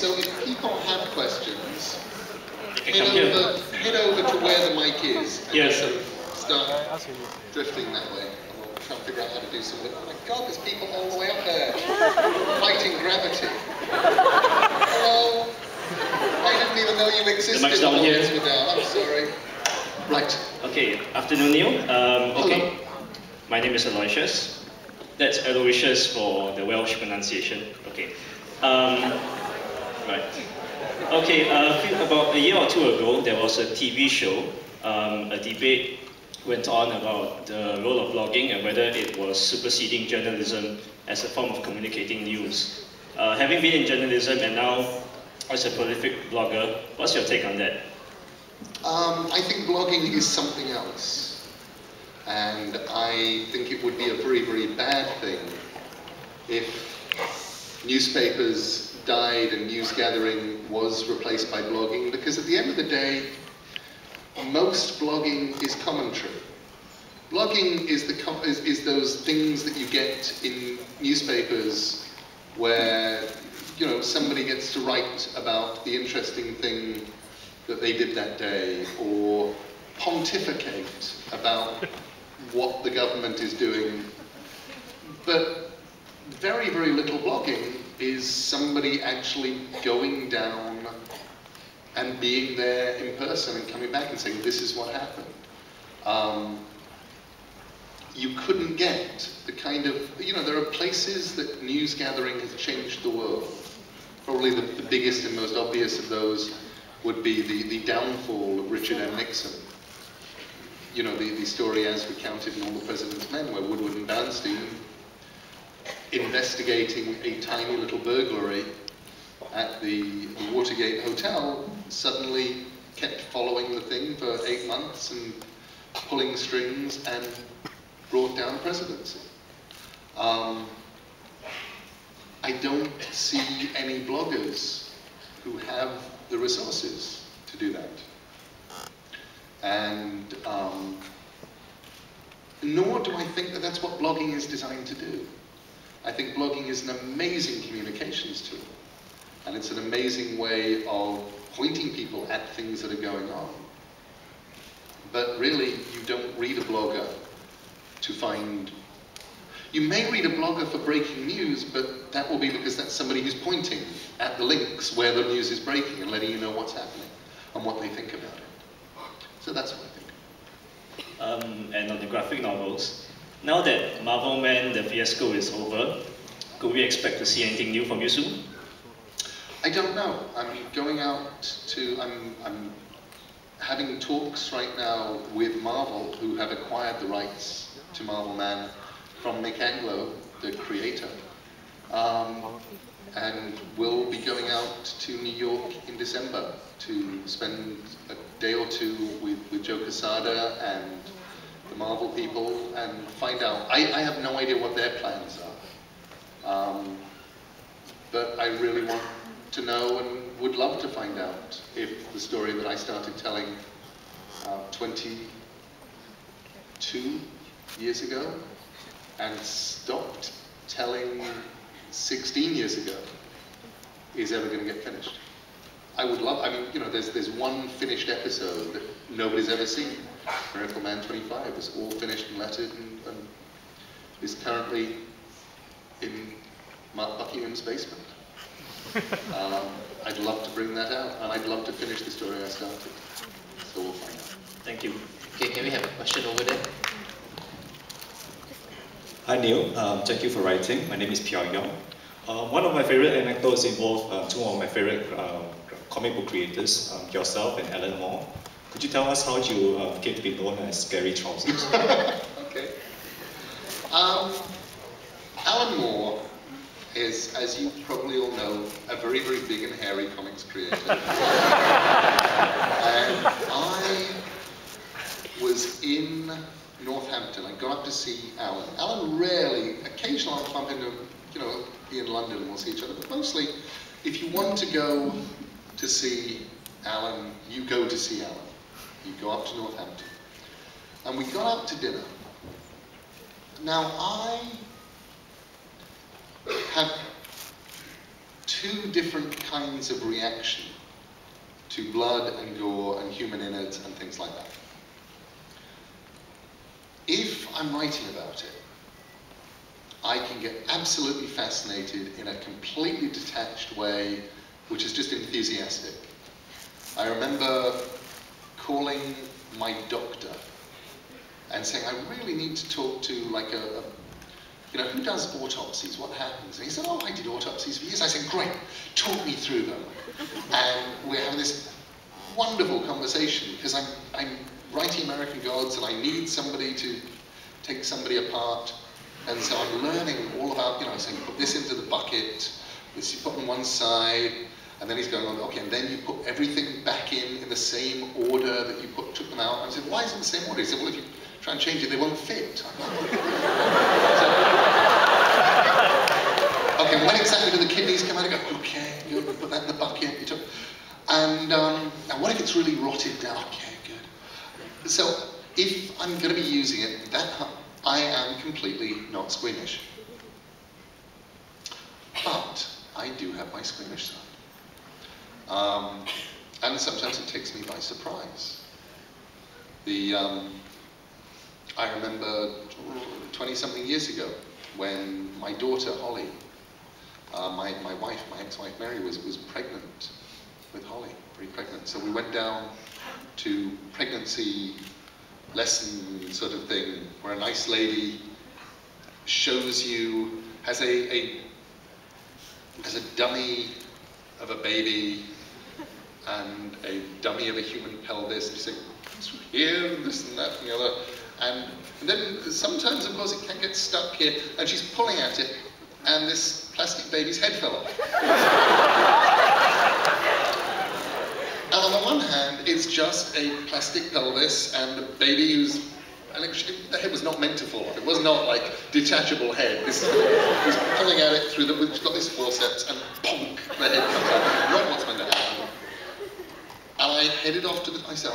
so if people have questions, head over to where the mic is and sort of start drifting that way. And we'll try and figure out how to do something. Oh my God, there's people all the way up there fighting gravity. Hello. I didn't even know you existed. The mic's down here. I'm sorry. Right. Okay, afternoon, Neil. Okay, my name is Aloysius. That's Aloysius for the Welsh pronunciation. Okay. Right. Okay, about a year or two ago, there was a TV show. A debate went on about the role of blogging and whether it was superseding journalism as a form of communicating news. Having been in journalism and now as a prolific blogger, what's your take on that? I think blogging is something else. And I think it would be a very, very bad thing if newspapers died and news gathering was replaced by blogging, because at the end of the day, most blogging is commentary. Blogging is those things that you get in newspapers where, you know, somebody gets to write about the interesting thing that they did that day, or pontificate about what the government is doing. But very, very little blogging is somebody actually going down and being there in person and coming back and saying, this is what happened. You couldn't get the kind of, you know, there are places that news gathering has changed the world. Probably the biggest and most obvious of those would be the downfall of Richard M. Nixon. You know, the story as recounted in All the President's Men, where Woodward and Bernstein, investigating a tiny little burglary at the Watergate Hotel, suddenly kept following the thing for 8 months and pulling strings and brought down the presidency. I don't see any bloggers who have the resources to do that. And nor do I think that that's what blogging is designed to do. I think blogging is an amazing communications tool. And it's an amazing way of pointing people at things that are going on. But really, you don't read a blogger to find... You may read a blogger for breaking news, but that will be because that's somebody who's pointing at the links where the news is breaking and letting you know what's happening and what they think about it. So that's what I think. And on the graphic novels, now that Marvel Man, the fiasco is over, could we expect to see anything new from you soon? I don't know. I'm going out to, I'm having talks right now with Marvel, who have acquired the rights to Marvel Man from Mick Anglo, the creator. And we'll be going out to New York in December to spend a day or two with Joe Quesada and the Marvel people and find out. I have no idea what their plans are. But I really want to know and would love to find out if the story that I started telling 22 years ago and stopped telling 16 years ago is ever going to get finished. I would love, I mean, you know, there's one finished episode that nobody's ever seen. Miracle Man 25 is all finished and lettered and is currently in Mark Buckingham's basement. I'd love to bring that out, and I'd love to finish the story I started. So we'll find out. Thank you. Okay, can we have a question over there? Hi Neil, thank you for writing. My name is Piao Yong. One of my favorite anecdotes involve two of my favorite comic book creators, yourself and Alan Moore. Could you tell us how you came to be known as Scary Trousers? Okay. Alan Moore is, as you probably all know, a very, very big and hairy comics creator. And I was in Northampton. I got up to see Alan. Alan rarely, occasionally I'll bump into, you know, be in London and we'll see each other, but mostly, if you want to go to see Alan, you go to see Alan. You go up to Northampton. And we got out to dinner. Now I have two different kinds of reaction to blood and gore and human innards and things like that. If I'm writing about it, I can get absolutely fascinated in a completely detached way, which is just enthusiastic. I remember calling my doctor and saying, I really need to talk to like who does autopsies, what happens? And he said, oh, I did autopsies for years. I said, great, talk me through them. And we're having this wonderful conversation, because I'm writing American Gods and I need somebody to take somebody apart. And so I'm learning all about, saying, put this into the bucket, this you put on one side, and then he's going on, okay, and then you put everything back in the same order that you took them out. And I said, why is it the same order? He said, well, if you try and change it, they won't fit. Okay, when exactly do the kidneys come out? I go, okay, good, we put that in the bucket. And what if it's really rotted down? Okay, good. So if I'm going to be using it, I am completely not squeamish. But I do have my squeamish side. And sometimes it takes me by surprise. I remember 20-something years ago when my daughter, Holly, my wife, my ex-wife Mary, was pregnant with Holly, very pregnant. So we went down to pregnancy lesson sort of thing, where a nice lady shows you, has a dummy of a baby and a dummy of a human pelvis, and you say, it's from here, and this and that and the other. And then sometimes, of course, it can get stuck here, and she's pulling at it, and this plastic baby's head fell off. And on the one hand, it's just a plastic pelvis and a baby who's, and actually, the head was not meant to fall off. It was not like detachable head. This was pulling at it through the, we've got these forceps, and bonk, the head comes out. Not what's meant to happen. And I headed off to the, I said,